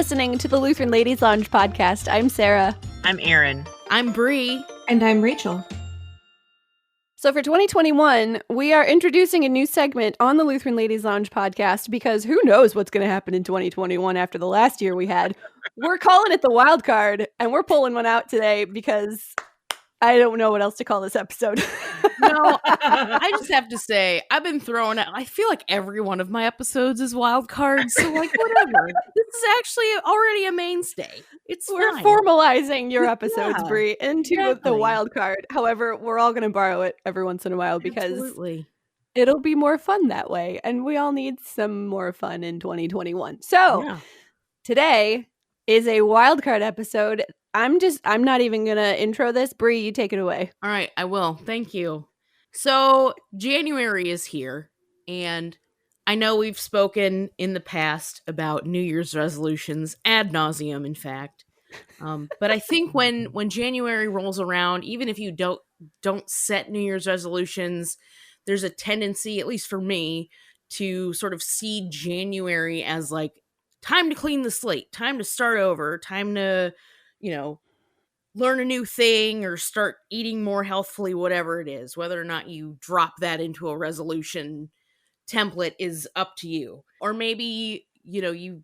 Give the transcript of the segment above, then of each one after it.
listening to the Lutheran Ladies Lounge podcast. I'm Sarah. I'm Erin. I'm Bri. And I'm Rachel. So for 2021, we are introducing a new segment on the Lutheran Ladies Lounge podcast because who knows what's going to happen in 2021 after the last year we had. We're calling it the wild card, and we're pulling one out today because I don't know what else to call this episode. No, I just have to say, I've been throwing out, I feel like every one of my episodes is wild cards, so like whatever. This is actually already a mainstay. We're fine. Formalizing your episodes, Yeah, Bri, into exactly. the wild card. However, we're all going to borrow it every once in a while because Absolutely. it'll be more fun that way, and we all need some more fun in 2021. So today is a wild card episode. I'm not even going to intro this. Bri, you take it away. All right, I will. Thank you. So January is here, and I know we've spoken in the past about New Year's resolutions ad nauseum, in fact. But I think when January rolls around, even if you don't set New Year's resolutions, there's a tendency, at least for me, to sort of see January as like time to clean the slate, time to start over, time to, learn a new thing or start eating more healthfully, whatever it is. Whether or not you drop that into a resolution template is up to you. Or maybe, you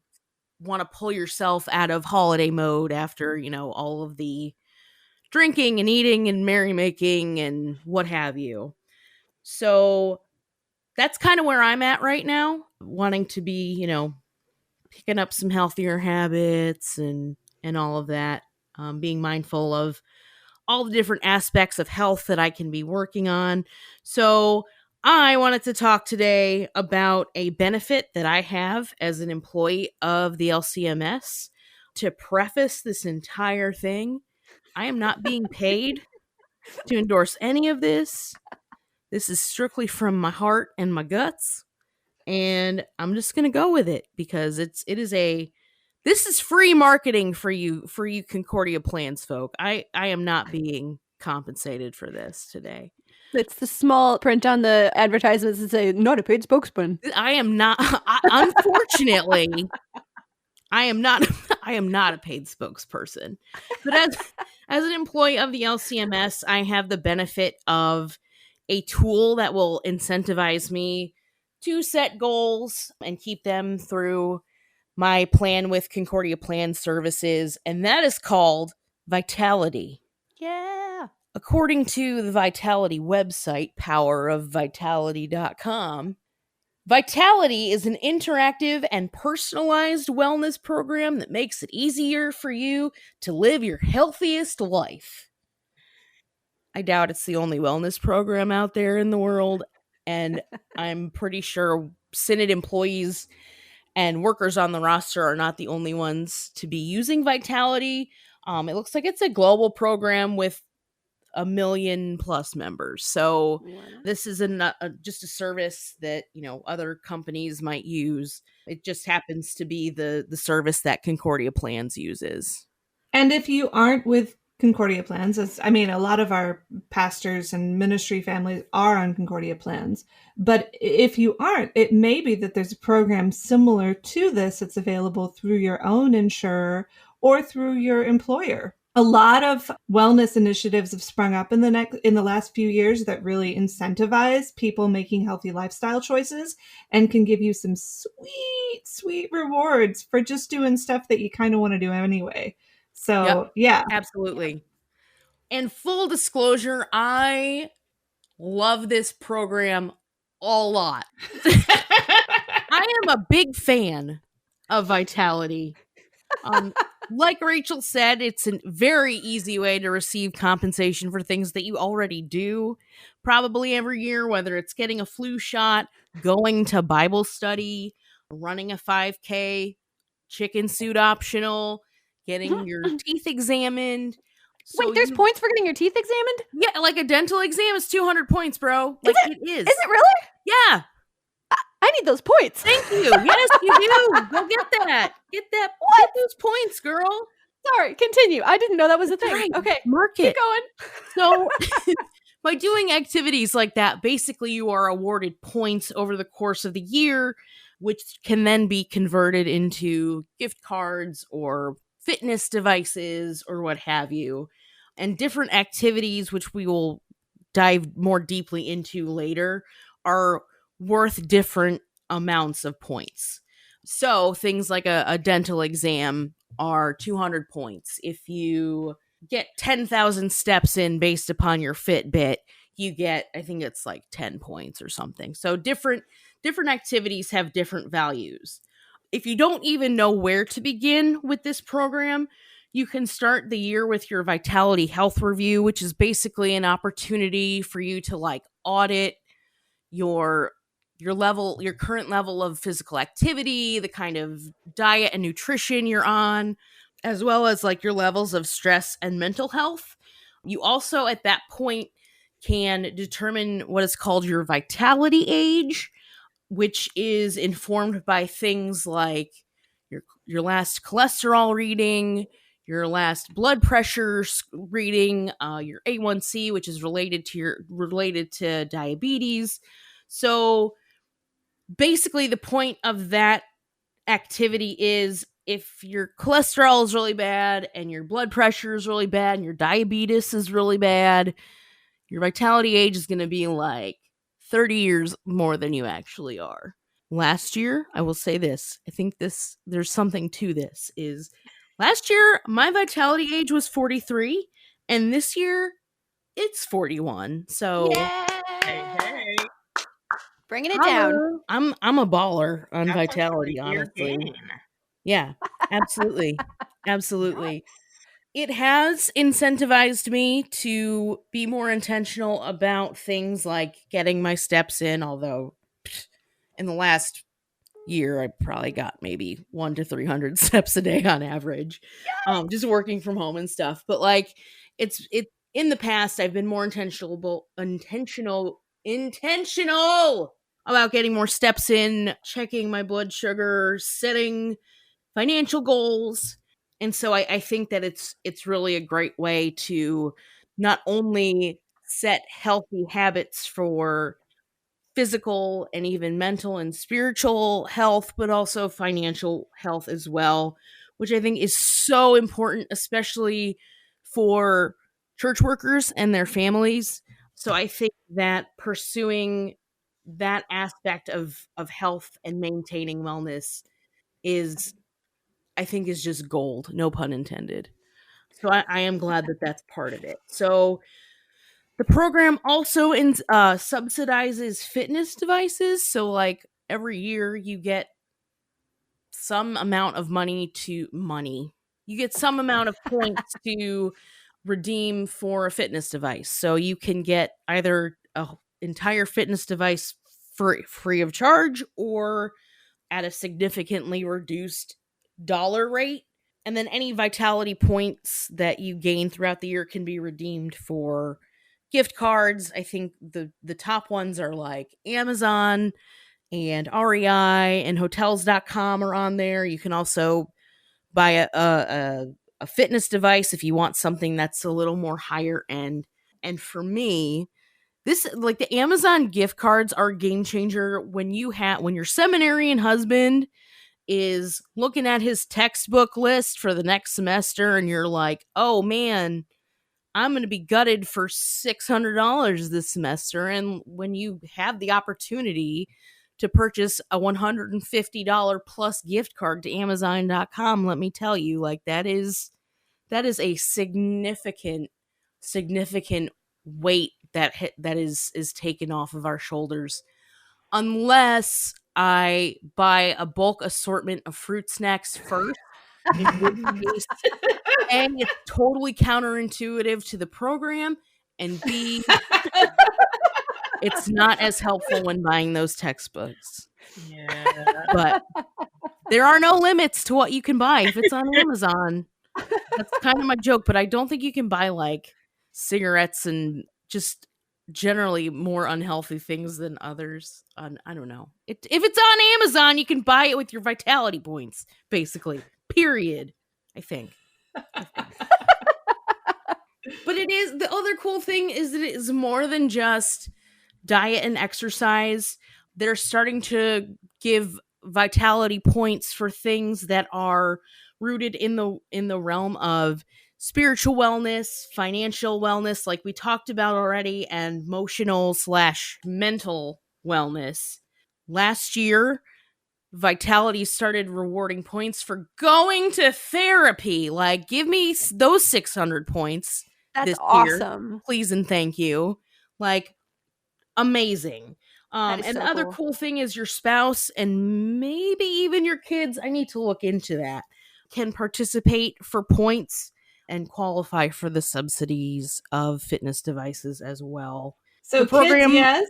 want to pull yourself out of holiday mode after, all of the drinking and eating and merrymaking and what have you. So that's kind of where I'm at right now, wanting to be, picking up some healthier habits and all of that. Being mindful of all the different aspects of health that I can be working on. So I wanted to talk today about a benefit that I have as an employee of the LCMS. To preface this entire thing, I am not being paid to endorse any of this. This is strictly from my heart and my guts. And I'm just going to go with it because this is free marketing for you Concordia Plans folk. I am not being compensated for this today. It's the small print on the advertisements that say, not a paid spokesman. I am not, unfortunately, I am not a paid spokesperson. But as an employee of the LCMS, I have the benefit of a tool that will incentivize me to set goals and keep them through my plan with Concordia Plans services, and that is called Vitality. Yeah. According to the Vitality website, powerofvitality.com, Vitality is an interactive and personalized wellness program that makes it easier for you to live your healthiest life. I doubt it's the only wellness program out there in the world, and I'm pretty sure Synod employees and workers on the roster are not the only ones to be using Vitality. It looks like it's a global program with 1 million plus members. So this is just a service that, other companies might use. It just happens to be the service that Concordia Plans uses. And if you aren't with Concordia Plans, a lot of our pastors and ministry families are on Concordia Plans. But if you aren't, it may be that there's a program similar to this that's available through your own insurer or through your employer. A lot of wellness initiatives have sprung up in the last few years that really incentivize people making healthy lifestyle choices and can give you some sweet, sweet rewards for just doing stuff that you kind of want to do anyway. So, yeah. Absolutely. And full disclosure, I love this program a lot. I am a big fan of Vitality. Like Rachel said, it's a very easy way to receive compensation for things that you already do, probably every year, whether it's getting a flu shot, going to Bible study, running a 5K, chicken suit optional, getting your teeth examined. So wait, there's points for getting your teeth examined? Yeah, like a dental exam is 200 points, bro. Like it is. Is it really? Yeah. I need those points. Thank you. Yes, you do. Go get that. Get those points, girl. Sorry, continue. I didn't know that was a thing. Right. Okay, mark it. Keep going. So by doing activities like that, basically you are awarded points over the course of the year which can then be converted into gift cards or fitness devices or what have you. And different activities, which we will dive more deeply into later, are worth different amounts of points. So things like a dental exam are 200 points. If you get 10,000 steps in based upon your Fitbit, you get, I think it's like 10 points or something. So different activities have different values. If you don't even know where to begin with this program, you can start the year with your Vitality Health Review, which is basically an opportunity for you to like audit your current level of physical activity, the kind of diet and nutrition you're on, as well as like your levels of stress and mental health. You also at that point can determine what is called your vitality age, which is informed by things like your last cholesterol reading, your last blood pressure reading, your A1C, which is related to diabetes. So basically, the point of that activity is if your cholesterol is really bad and your blood pressure is really bad and your diabetes is really bad, your vitality age is going to be like 30 years more than you actually are. Last year, I will say this, I think there's something to this, is last year my vitality age was 43 and this year it's 41. So Hey. Bringing it down. I'm a baller on That's vitality, a 3-year honestly. gain. Yeah, absolutely. Absolutely. It has incentivized me to be more intentional about things like getting my steps in, although in the last year I probably got maybe 1 to 300 steps a day on average. Just working from home and stuff. But like it's in the past I've been more intentional about getting more steps in, checking my blood sugar, setting financial goals. And so I think that it's really a great way to not only set healthy habits for physical and even mental and spiritual health, but also financial health as well, which I think is so important, especially for church workers and their families. So I think that pursuing that aspect of health and maintaining wellness is, I think, is just gold, no pun intended. So I am glad that that's part of it. So the program also subsidizes fitness devices. So like every year you get some amount of you get some amount of points to redeem for a fitness device. So you can get either a entire fitness device free of charge or at a significantly reduced dollar rate. And then any vitality points that you gain throughout the year can be redeemed for gift cards. I think the top ones are like Amazon and REI and hotels.com are on there. You can also buy a fitness device if you want something that's a little more higher end. And for me, this, like, the Amazon gift cards are a game changer when your seminarian husband is looking at his textbook list for the next semester and you're like, "Oh man, I'm going to be gutted for $600 this semester." And when you have the opportunity to purchase a $150 plus gift card to Amazon.com, let me tell you, like, that is a significant weight that is taken off of our shoulders. Unless I buy a bulk assortment of fruit snacks first, in which case, A, it's totally counterintuitive to the program, and B, it's not as helpful when buying those textbooks. Yeah. But there are no limits to what you can buy if it's on Amazon. That's kind of my joke, but I don't think you can buy like cigarettes and just generally more unhealthy things than others. I don't know. If it's on Amazon, you can buy it with your vitality points, basically. Period. I think. But it is, the other cool thing is that it is more than just diet and exercise. They're starting to give vitality points for things that are rooted in the realm of spiritual wellness, financial wellness, like we talked about already, and emotional/mental wellness. Last year, Vitality started rewarding points for going to therapy. Like, give me those 600 points That's this year, awesome. please and thank you. Like, amazing. That is And so the other cool. cool thing is your spouse and maybe even your kids, I need to look into that, can participate for points and qualify for the subsidies of fitness devices as well. So The program, kids, yes,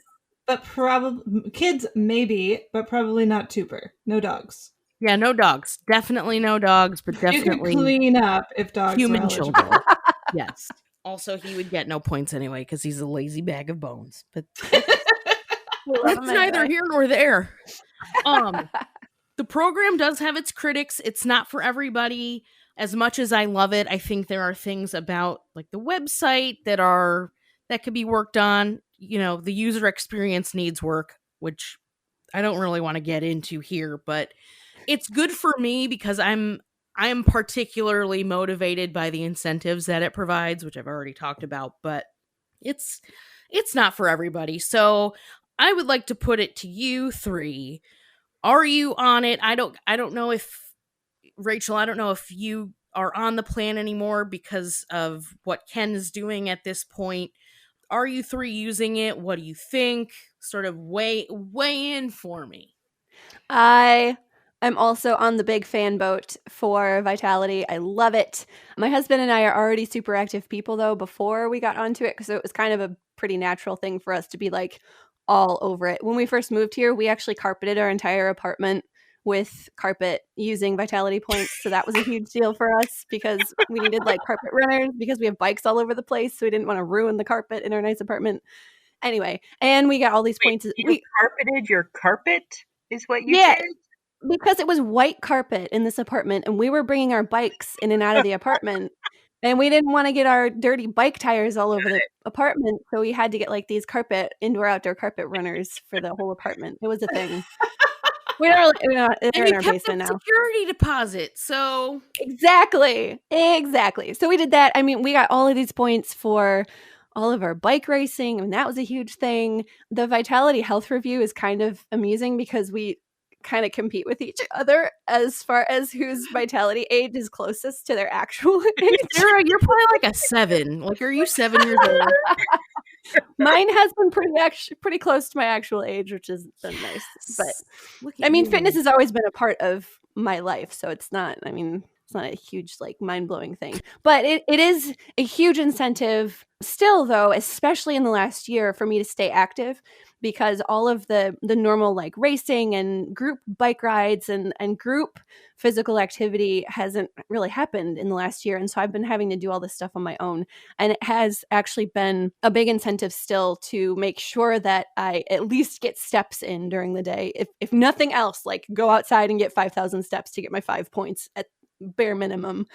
but probably kids maybe, but probably not tuber. No dogs. yeah, no dogs. Definitely no dogs, but You could definitely clean up if dogs were human eligible. children. Yes. Also, he would get no points anyway because he's a lazy bag of bones. But that's neither here nor there. The program does have its critics. It's not for everybody. As much as I love it, I think there are things about like the website that could be worked on. You know, the user experience needs work, which I don't really want to get into here, but it's good for me because I'm particularly motivated by the incentives that it provides, which I've already talked about, but it's not for everybody. So I would like to put it to you three. Are you on it? I don't know if Rachel, I don't know if you are on the plan anymore because of what Ken is doing at this point. Are you three using it? What do you think? Sort of weigh in for me. I am also on the big fan boat for Vitality. I love it. My husband and I are already super active people, though, before we got onto it, because it was kind of a pretty natural thing for us to be like all over it. When we first moved here, we actually carpeted our entire apartment with carpet using Vitality points. So that was a huge deal for us because we needed like carpet runners because we have bikes all over the place. So we didn't want to ruin the carpet in our nice apartment. Anyway, and we got all these points. You carpeted your carpet is what you Yeah, did? because it was white carpet in this apartment and we were bringing our bikes in and out of the apartment and we didn't want to get our dirty bike tires all over the apartment. So we had to get like these indoor-outdoor carpet runners for the whole apartment. It was a thing. They're in our basement now. Security deposit. So Exactly. So we did that. I mean, we got all of these points for all of our bike racing, and that was a huge thing. The Vitality Health Review is kind of amusing because we kind of compete with each other as far as whose vitality age is closest to their actual age. Sarah, you're probably like a 7. Like, are you 7 years old? Mine has been pretty close to my actual age, which has been nice. But I mean, fitness has always been a part of my life, so it's not a huge, like, mind-blowing thing. But it is a huge incentive still, though, especially in the last year, for me to stay active, because all of the normal, like, racing and group bike rides and group physical activity hasn't really happened in the last year. And so I've been having to do all this stuff on my own. And it has actually been a big incentive still to make sure that I at least get steps in during the day. If nothing else, like, go outside and get 5,000 steps to get my 5 points at bare minimum.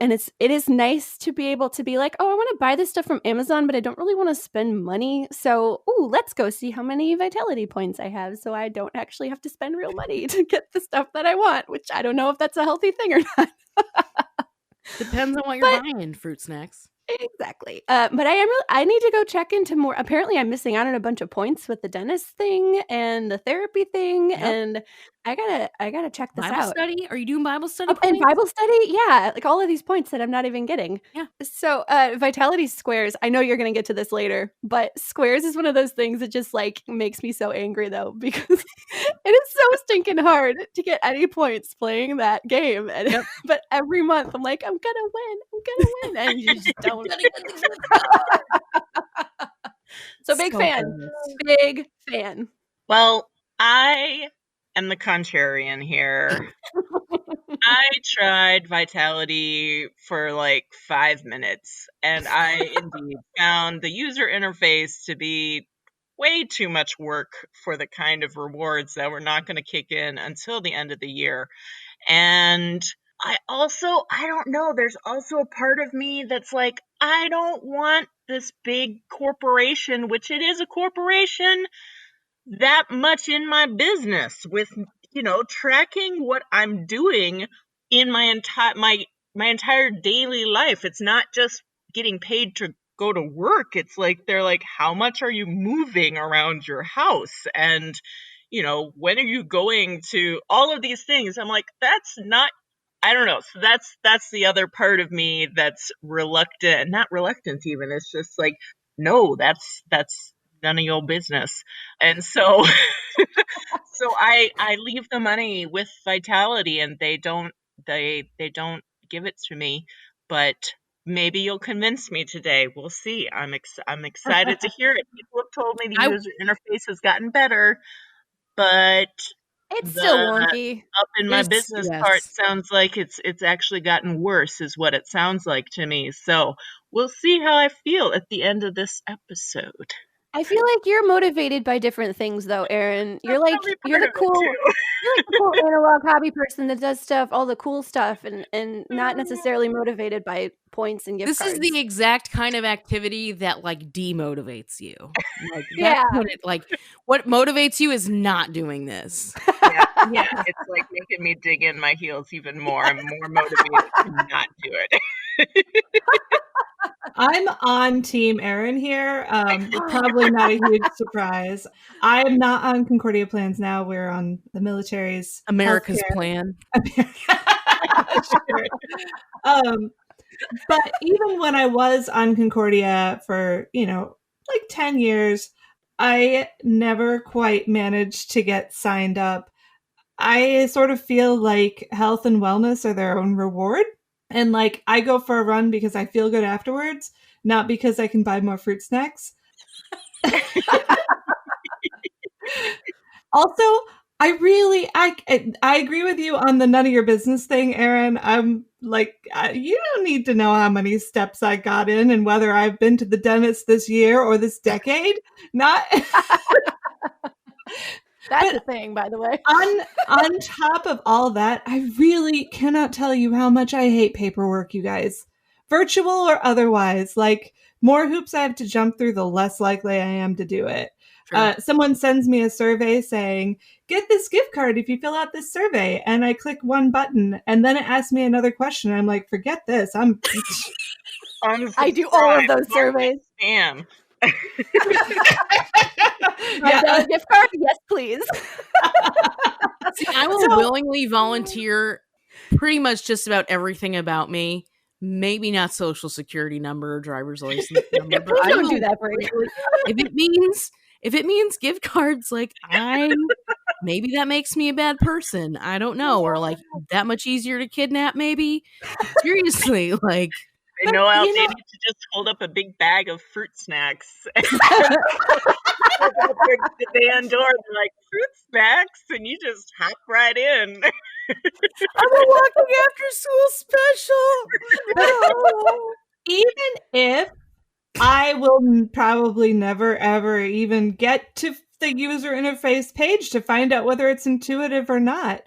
And it is nice to be able to be like, oh, I want to buy this stuff from Amazon, but I don't really want to spend money. So, let's go see how many vitality points I have so I don't actually have to spend real money to get the stuff that I want, which I don't know if that's a healthy thing or not. Depends on what you're buying, fruit snacks. Exactly. But I need to go check into more. Apparently I'm missing out on a bunch of points with the dentist thing and the therapy thing. Yep. And I gotta check this Bible out. Study? Are you doing Bible study? And Bible study? Yeah. Like all of these points that I'm not even getting. Yeah. So Vitality Squares, I know you're going to get to this later, but Squares is one of those things that just like makes me so angry though, because it is so stinking hard to get any points playing that game. And but every month I'm like, I'm going to win. And you just don't. So big fan. Well, I am the contrarian here. I tried Vitality for like 5 minutes, and I indeed found the user interface to be way too much work for the kind of rewards that were not going to kick in until the end of the year. And I don't know, there's also a part of me that's like, I don't want this big corporation, which it is a corporation, that much in my business with tracking what I'm doing in my entire daily life. It's not just getting paid to go to work. It's like they're like, how much are you moving around your house? And when are you going to all of these things? I'm like, that's not, I don't know. So that's the other part of me that's reluctant, not reluctant even. It's just like, no, that's none of your business. And so so I leave the money with Vitality, and they don't give it to me. But maybe you'll convince me today. We'll see. I'm excited to hear it. People have told me the user interface has gotten better, but It's the still wonky. up in my business part sounds like it's actually gotten worse, is what it sounds like to me. So we'll see how I feel at the end of this episode. I feel like you're motivated by different things, though, Erin. You're the cool analog hobby person that does stuff, all the cool stuff, and not necessarily motivated by points and gift cards. This is the exact kind of activity that like demotivates you. Like Yeah. What motivates you is not doing this. Yeah, it's like making me dig in my heels even more. I'm more motivated to not do it. I'm on Team Erin here. Probably not a huge surprise. I am not on Concordia Plans now. We're on the military's America's healthcare. plan. Sure. But even when I was on Concordia for, like 10 years, I never quite managed to get signed up. I sort of feel like health and wellness are their own reward. And like, I go for a run because I feel good afterwards, not because I can buy more fruit snacks. Also, I agree with you on the none of your business thing, Erin. I'm like, you don't need to know how many steps I got in and whether I've been to the dentist this year or this decade. Not. That's a thing, by the way. On top of all that, I really cannot tell you how much I hate paperwork, you guys. Virtual or otherwise. Like, more hoops I have to jump through, the less likely I am to do it. Sure. Someone sends me a survey saying, get this gift card if you fill out this survey. And I click one button, and then it asks me another question. I'm like, forget this. I do all of those surveys. Damn. Yeah. Gift card? Yes, please. See, I will willingly volunteer pretty much just about everything about me. Maybe not social security number or driver's license number. But I don't do that for you. If it means gift cards, like maybe that makes me a bad person. I don't know. Or like that much easier to kidnap, maybe. Seriously, like. They know they need to just hold up a big bag of fruit snacks. The van door, they're like, fruit snacks? And you just hop right in. I'm a walking after school special. No. Even if I will probably never, ever even get to the user interface page to find out whether it's intuitive or not,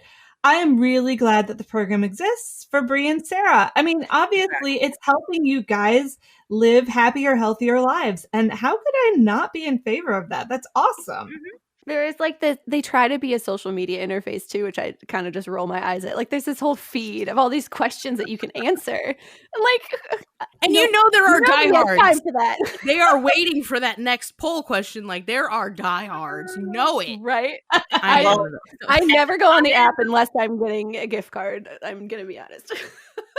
I am really glad that the program exists for Bri and Sarah. I mean, obviously, it's helping you guys live happier, healthier lives. And how could I not be in favor of that? That's awesome. Mm-hmm. There is like they try to be a social media interface too, which I kind of just roll my eyes at. Like there's this whole feed of all these questions that you can answer. And there are diehards. Time for that. They are waiting for that next poll question. Like there are diehards. You know it. Right. I never go on the app unless I'm getting a gift card. I'm going to be honest.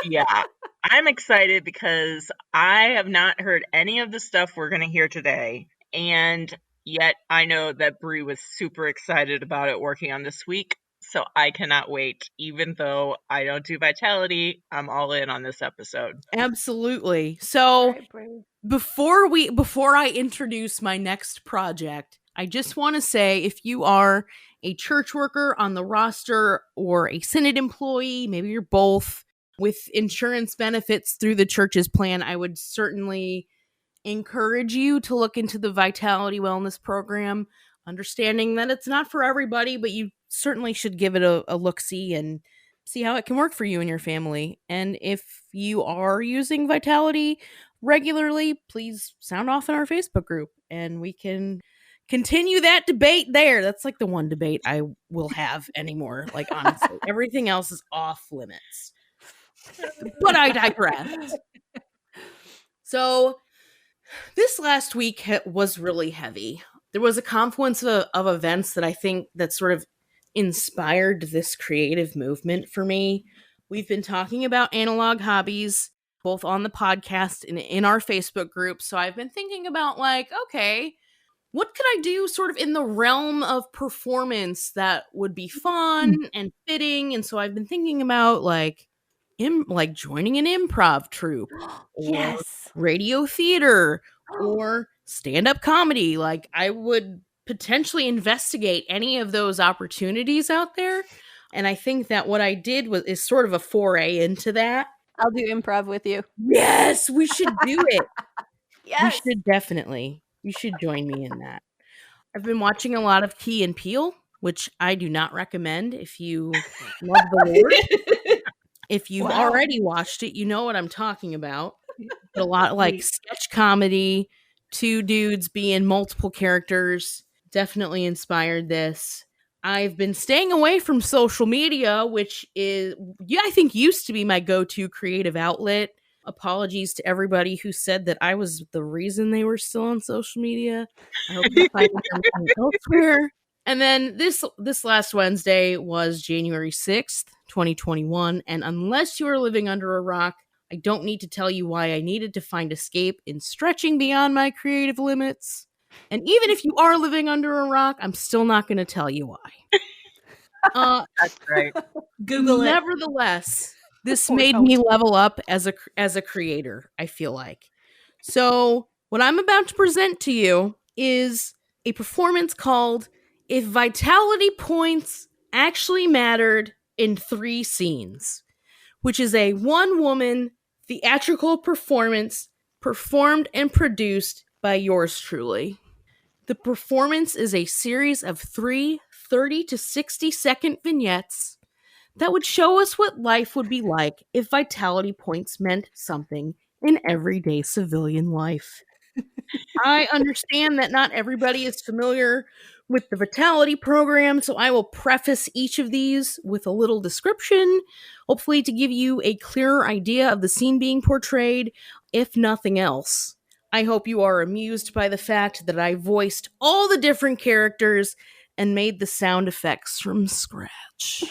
Yeah. I'm excited because I have not heard any of the stuff we're going to hear today. And yet I know that Bri was super excited about it working on this week. So I cannot wait. Even though I don't do Vitality, I'm all in on this episode. Absolutely. So before I introduce my next project, I just want to say if you are a church worker on the roster or a Synod employee, maybe you're both, with insurance benefits through the church's plan, I would certainly encourage you to look into the Vitality Wellness Program, understanding that it's not for everybody, but you certainly should give it a look-see and see how it can work for you and your family. And if you are using Vitality regularly, please sound off in our Facebook group and we can continue that debate there. That's like the one debate I will have anymore. Like, honestly, everything else is off limits. But I digress. So this last week was really heavy. There was a confluence of events that I think that sort of inspired this creative movement for me. We've been talking about analog hobbies, both on the podcast and in our Facebook group. So I've been thinking about like, okay, what could I do sort of in the realm of performance that would be fun and fitting? And so I've been thinking about like joining an improv troupe or radio theater or stand-up comedy. Like I would potentially investigate any of those opportunities out there. And I think that what I did is sort of a foray into that. I'll do improv with you. Yes, we should do it. Yes. We should definitely. You should join me in that. I've been watching a lot of Key and Peele, which I do not recommend if you love the Lord. If you've already watched it, you know what I'm talking about. But a lot of like sketch comedy, two dudes being multiple characters, definitely inspired this. I've been staying away from social media, which is, I think used to be my go-to creative outlet. Apologies to everybody who said that I was the reason they were still on social media. I hope you find them elsewhere. And then this last Wednesday was January 6th, 2021. And unless you are living under a rock, I don't need to tell you why I needed to find escape in stretching beyond my creative limits. And even if you are living under a rock, I'm still not going to tell you why. That's right. Google it. Nevertheless, this made me level up as a creator, I feel like. So what I'm about to present to you is a performance called If Vitality Points Actually Mattered in 3 Scenes, which is a one-woman theatrical performance performed and produced by yours truly. The performance is a series of 3 30 to 60 second vignettes that would show us what life would be like if vitality points meant something in everyday civilian life. I understand that not everybody is familiar with the Vitality program, so I will preface each of these with a little description, hopefully to give you a clearer idea of the scene being portrayed, if nothing else. I hope you are amused by the fact that I voiced all the different characters and made the sound effects from scratch.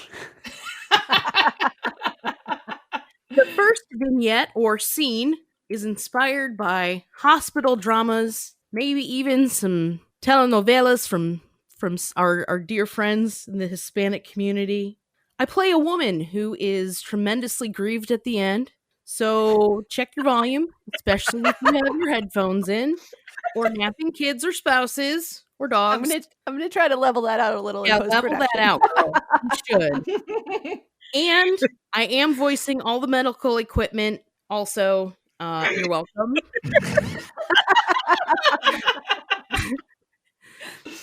The first vignette or scene is inspired by hospital dramas, maybe even some telenovelas from our dear friends in the Hispanic community. I play a woman who is tremendously grieved at the end, so check your volume, especially if you have your headphones in, or napping kids or spouses or dogs. I'm gonna try to level that out a little. Yeah, in level that out, girl. You should. And I am voicing all the medical equipment. Also, you're welcome.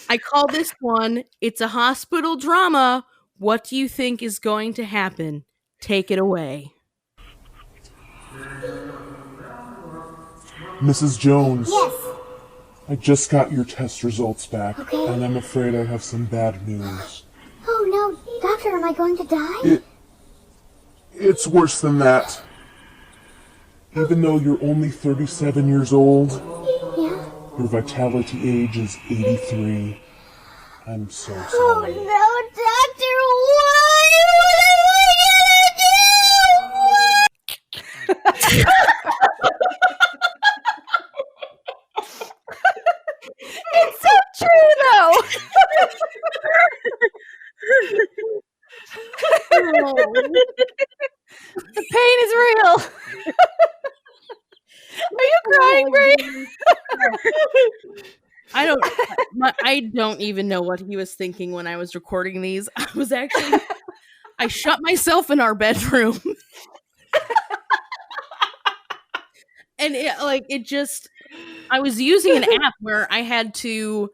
I call this one, It's a Hospital Drama. What do you think is going to happen? Take it away. Mrs. Jones. Yes. I just got your test results back, Okay. and I'm afraid I have some bad news. Oh no, doctor, am I going to die? It's worse than that. Even though you're only 37 years old, Yeah. your vitality age is 83. I'm so sorry. Oh no, doctor, what am I gonna do? It's so true, though. The pain is real. Are you crying, Bri? I don't even know what he was thinking when I was recording these. I shut myself in our bedroom. And I was using an app where I had to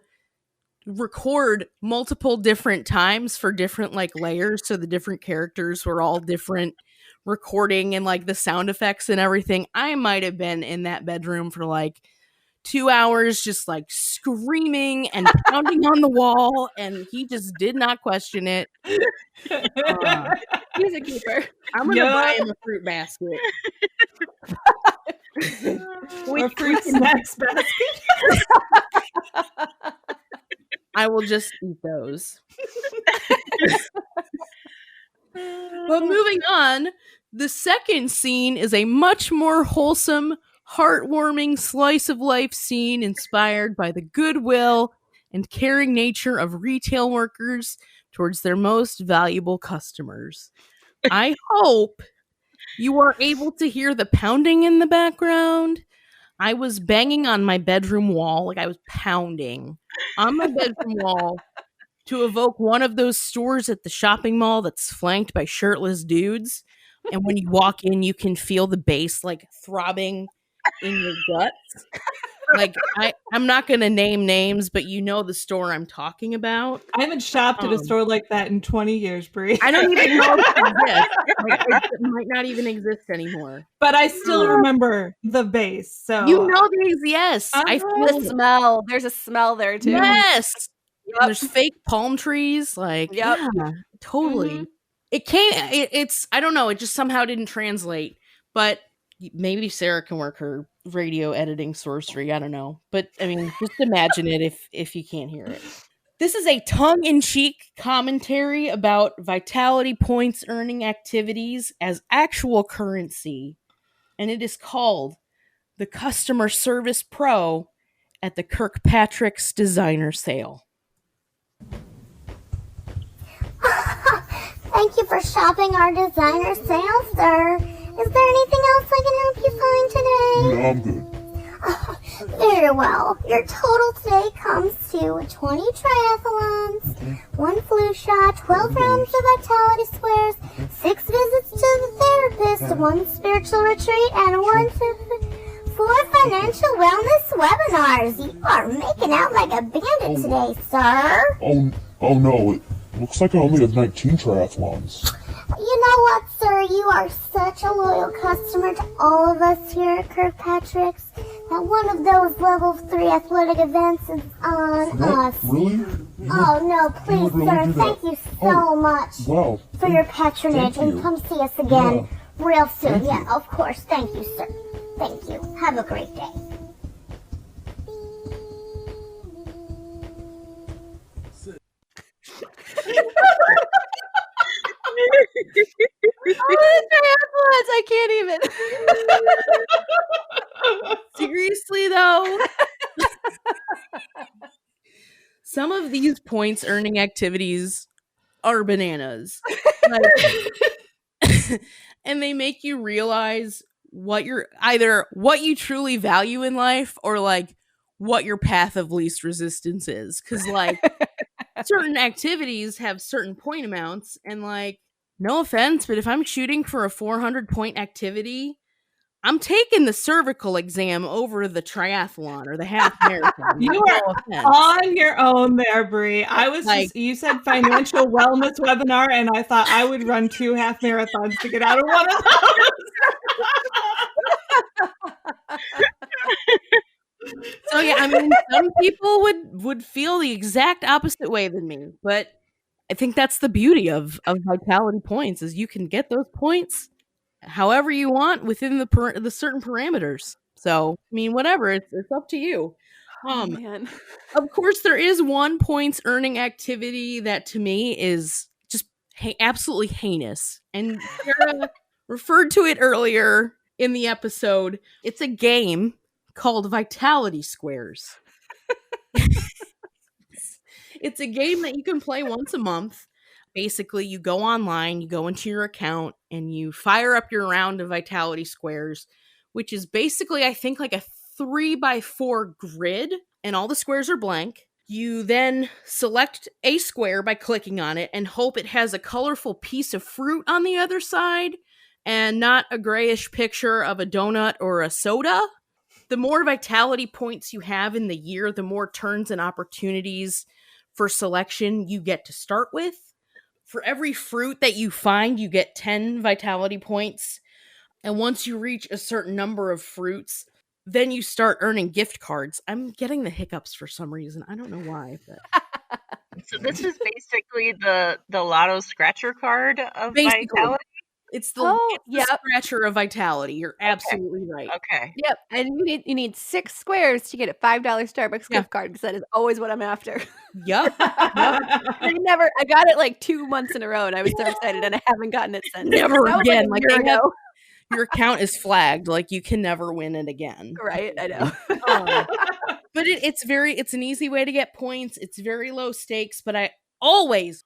record multiple different times for different like layers, so the different characters were all different recording and like the sound effects and everything. I might have been in that bedroom for like 2 hours just like screaming and pounding on the wall, and he just did not question it. He's a keeper. I'm gonna buy him a fruit basket. Or fruit snacks basket. I will just eat those. But moving on, the second scene is a much more wholesome, heartwarming slice of life scene inspired by the goodwill and caring nature of retail workers towards their most valuable customers. I hope you are able to hear the pounding in the background. I was banging on my bedroom wall, like I was pounding on my bedroom wall to evoke one of those stores at the shopping mall that's flanked by shirtless dudes. And when you walk in, you can feel the bass like throbbing in your guts. Like, I'm not going to name names, but you know the store I'm talking about. I haven't shopped at a store like that in 20 years, Bri. I don't even know if it exists. Like, it might not even exist anymore. But I still remember the bass. So You know these, yes. I feel The smell. There's a smell there too. Yes. Yep. There's fake palm trees. Like, Yep. yeah, totally. Mhm. It's, I don't know. It just somehow didn't translate. But maybe Sarah can work her radio editing sorcery. I don't know. But I mean, just imagine it if you can't hear it. This is a tongue-in-cheek commentary about vitality points earning activities as actual currency. And it is called the Customer Service Pro at the Kirkpatrick's Designer Sale. Thank you for shopping our designer sale, sir. Is there anything else I can help you find today? No, I'm good. Very well. Your total today comes to 20 triathlons, 1 flu shot, 12 rounds of vitality squares, 6 visits to the therapist, 1 spiritual retreat, and 4 financial wellness webinars. You are making out like a bandit today, sir. Oh no, it looks like I only have 19 triathlons. You know what, sir? You are such a loyal customer to all of us here at Kirkpatrick's that one of those level 3 athletic events is on What? us. Really? Oh, no, please, really sir. do Thank that? you so much Wow. for your patronage. Thank you. And come see us again real soon. Thank you. Yeah, of course. Thank you, sir. Thank you. Have a great day. Triathlons, I can't even. Seriously, though? Some of these points earning activities are bananas. Like, and they make you realize what you truly value in life or like what your path of least resistance is. Because like certain activities have certain point amounts, and like, no offense, but if I'm shooting for a 400 point activity, I'm taking the cervical exam over the triathlon or the half marathon. You No are offense. on your own there, Bri. I was Like- you said financial wellness webinar, and I thought I would run 2 half marathons to get out of one of those. So yeah, I mean, some people would feel the exact opposite way than me, but I think that's the beauty of vitality points is you can get those points however you want within the certain parameters. So I mean, whatever, it's up to you. Oh, man. Of course, there is one points earning activity that to me is just absolutely heinous, and Sarah referred to it earlier in the episode. It's a game called Vitality Squares. It's a game that you can play once a month. Basically, you go online, you go into your account, and you fire up your round of Vitality Squares, which is basically, I think, like a 3x4 grid, and all the squares are blank. You then select a square by clicking on it and hope it has a colorful piece of fruit on the other side and not a grayish picture of a donut or a soda. The more vitality points you have in the year, the more turns and opportunities for selection you get to start with. For every fruit that you find, you get 10 vitality points. And once you reach a certain number of fruits, then you start earning gift cards. I'm getting the hiccups for some reason. I don't know why, but So this is basically the lotto scratcher card of basically, vitality. it's the yep. scratcher of vitality. You're absolutely right. Okay. Yep, and you need 6 squares to get a $5 Starbucks Yeah. gift card because that is always what I'm after. Yep. I got it like 2 months in a row, and I was so excited, and I haven't gotten it since. Never That was again. a Like year ago. your account is flagged. Like you can never win it again. Right, I know. But it's an easy way to get points. It's very low stakes, but I always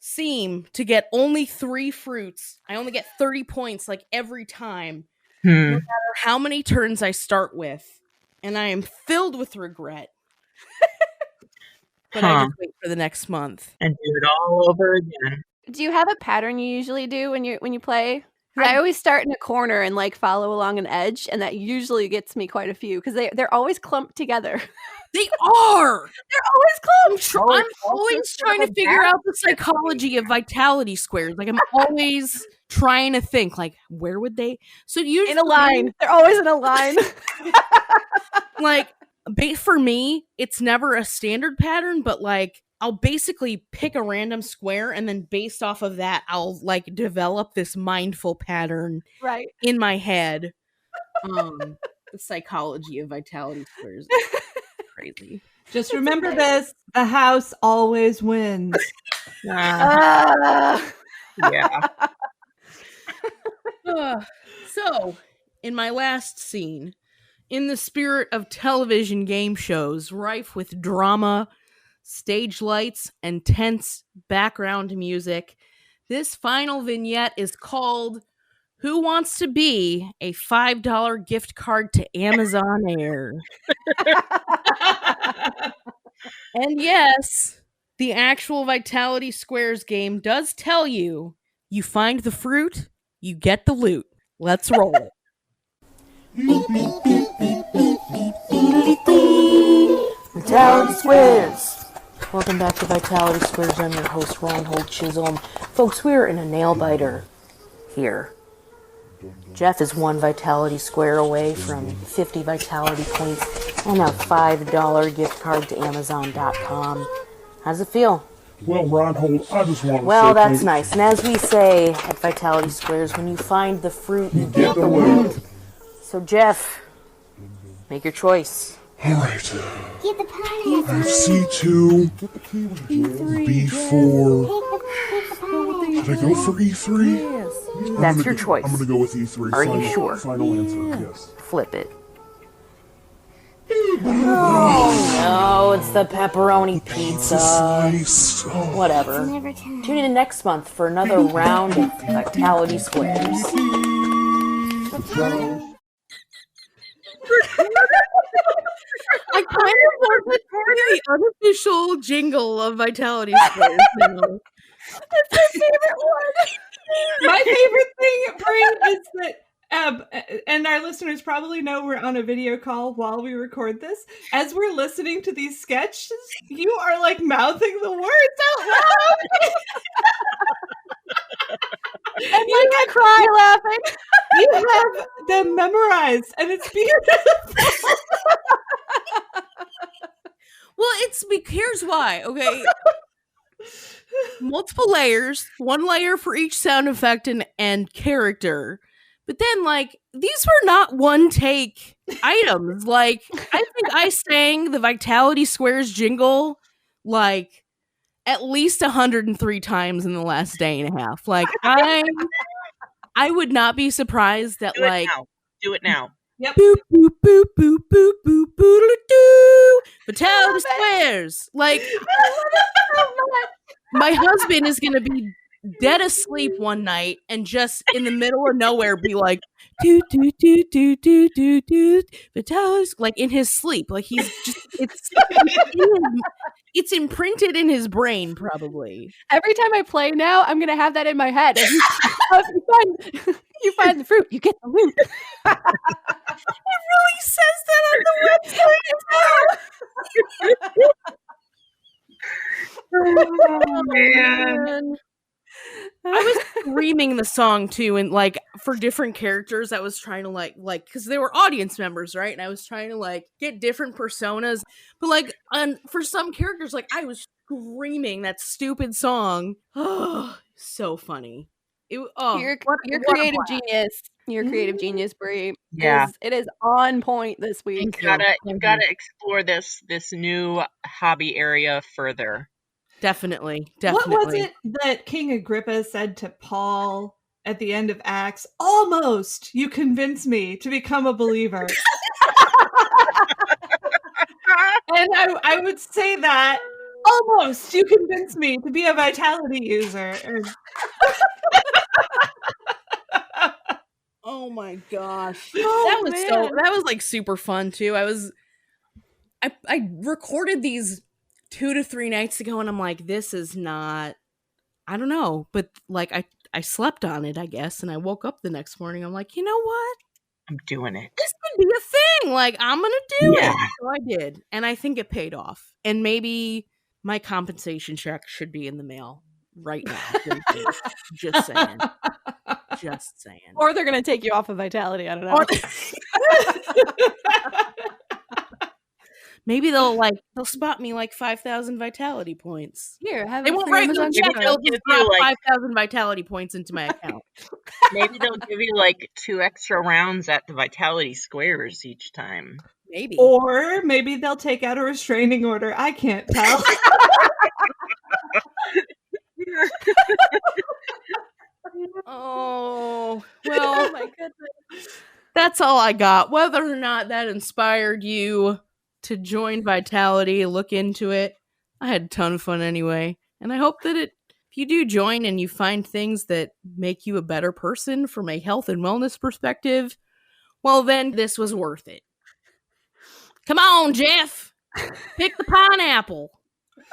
seem to get only 3 fruits. I only get 30 points like every time, no matter how many turns I start with, and I am filled with regret. But I just wait for the next month and do it all over again. Do you have a pattern you usually do when you play? I always start in a corner and like follow along an edge, and that usually gets me quite a few because they're always clumped together. They are. They're always clumped. I'm always trying to figure out the psychology of vitality squares. Like I'm always trying to think, like, where would they? So usually in a line. They're always in a line. Like, for me, it's never a standard pattern, but like I'll basically pick a random square, and then based off of that, I'll like develop this mindful pattern right in my head. The psychology of vitality squares. Crazy. Just remember this: the house always wins. Yeah. So, in my last scene, in the spirit of television game shows rife with drama, stage lights, and tense background music, this final vignette is called Who Wants to Be a $5 gift card to Amazon Air? And yes, the actual Vitality Squares game does tell you find the fruit, you get the loot. Let's roll it. Vitality Squares. Welcome back to Vitality Squares. I'm your host, Reinhold Chisholm. Folks, we're in a nail biter here. Jeff is 1 Vitality Square away from 50 Vitality points and a $5 gift card to Amazon.com. How's it feel? Well, Reinhold, I just want to say... Well, that's nice. And as we say at Vitality Squares, when you find the fruit, you get the loot. So, Jeff, make your choice. All right. Get the pineapple. I have C2, B4. Take the pineapple. Should I go for E3? Yes. That's your choice. I'm going to go with E3. Are you sure? Final answer, yes. Flip it. Oh, no, it's the pepperoni pizza. Slice. Oh. Whatever. Never time. Tune in next month for another round of Vitality Squares. I kind of want to the unofficial jingle of Vitality Squares now. That's my favorite one. My favorite thing, Bri, is that and our listeners probably know we're on a video call while we record this. As we're listening to these sketches, you are like mouthing the words out loud. And like I cry laughing. You have them memorized, and it's beautiful. Well, here's why, okay? Multiple layers, 1 layer for each sound effect and character. But then, like, these were not one take items. Like, I think I sang the Vitality Squares jingle, like, at least 103 times in the last day and a half. Like, I would not be surprised that, Do it now. Yep. Boop, boop, boop, boop, boop, boop, boop, Vitality Squares. Like, my husband is going to be dead asleep one night and just in the middle of nowhere be like, do, do, do, do, do, do, do, Vitality, like in his sleep. Like he's just, it's imprinted in his brain probably. Every time I play now, I'm going to have that in my head. If you find the fruit, you get the loot. It really says that on the website. Oh, man. I was screaming the song too, and like for different characters, I was trying to like because they were audience members, right? And I was trying to like get different personas, but like for some characters, like I was screaming that stupid song. Oh, so funny. Your What a creative blast. genius. Your creative genius, Bri. Yeah. It is on point this week. You've gotta explore this new hobby area further. Definitely. What was it that King Agrippa said to Paul at the end of Acts? Almost you convinced me to become a believer. And I would say that almost you convinced me to be a Vitality user. Oh my gosh. Oh, that was like super fun too. I recorded these 2 to 3 nights ago and I'm like, this is not, I don't know, but like I slept on it, I guess, and I woke up the next morning. I'm like, you know what? I'm doing it. This could be a thing. Like, I'm gonna do Yeah. it. So I did. And I think it paid off. And maybe my compensation check should be in the mail right now. Just saying. Just saying. Or they're going to take you off of Vitality. I don't know. Maybe they'll spot me like 5,000 Vitality points. Here, have They it won't free write me a Amazon check. gift They'll card. just drop 5,000 Vitality points into my account. Maybe they'll give you like 2 extra rounds at the Vitality Squares each time. Maybe. Or maybe they'll take out a restraining order. I can't tell. Oh, well, Oh my goodness. that's all I got. Whether or not that inspired you to join Vitality, look into it, I had a ton of fun anyway. And I hope that if you do join and you find things that make you a better person from a health and wellness perspective, well, then this was worth it. Come on, Jeff. Pick the pineapple.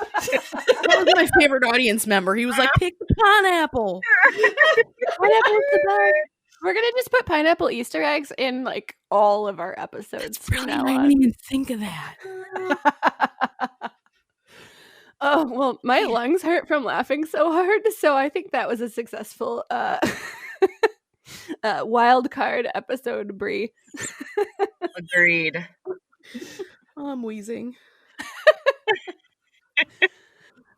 That was my favorite audience member. He was like, pick the pineapple. Pineapple is the best. We're going to just put pineapple Easter eggs in like all of our episodes. From now I on. didn't even think of that. Oh, well, my lungs hurt from laughing so hard. So I think that was a successful wild card episode, Bri. Agreed. Oh, I'm wheezing.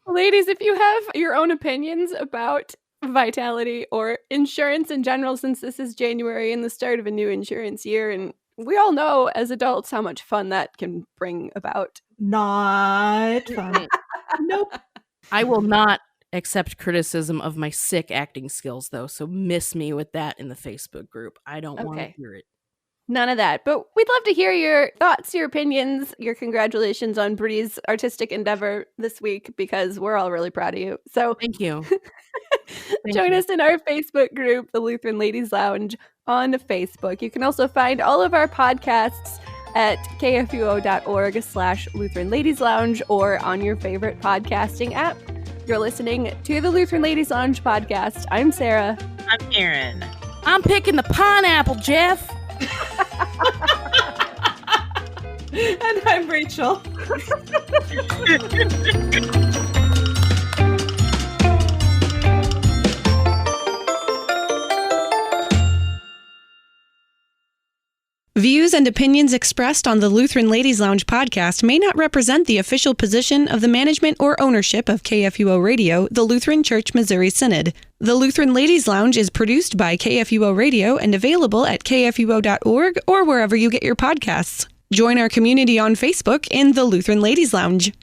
Ladies, if you have your own opinions about Vitality or insurance in general, since this is January and the start of a new insurance year, and we all know as adults how much fun that can bring about. Not fun. Nope. I will not accept criticism of my sick acting skills, though, so miss me with that in the Facebook group. I don't want to hear it. None of that. But we'd love to hear your thoughts, your opinions, your congratulations on Bri's artistic endeavor this week, because we're all really proud of you. So thank you. Join us in our Facebook group, the Lutheran Ladies Lounge, on Facebook. You can also find all of our podcasts at kfuo.org/Lutheran Ladies Lounge or on your favorite podcasting app. You're listening to the Lutheran Ladies Lounge podcast. I'm Sarah. I'm Erin. I'm picking the pineapple, Jeff. And I'm Rachel. Views and opinions expressed on the Lutheran Ladies Lounge podcast may not represent the official position of the management or ownership of KFUO Radio, the Lutheran Church Missouri Synod. The Lutheran Ladies Lounge is produced by KFUO Radio and available at kfuo.org or wherever you get your podcasts. Join our community on Facebook in the Lutheran Ladies Lounge.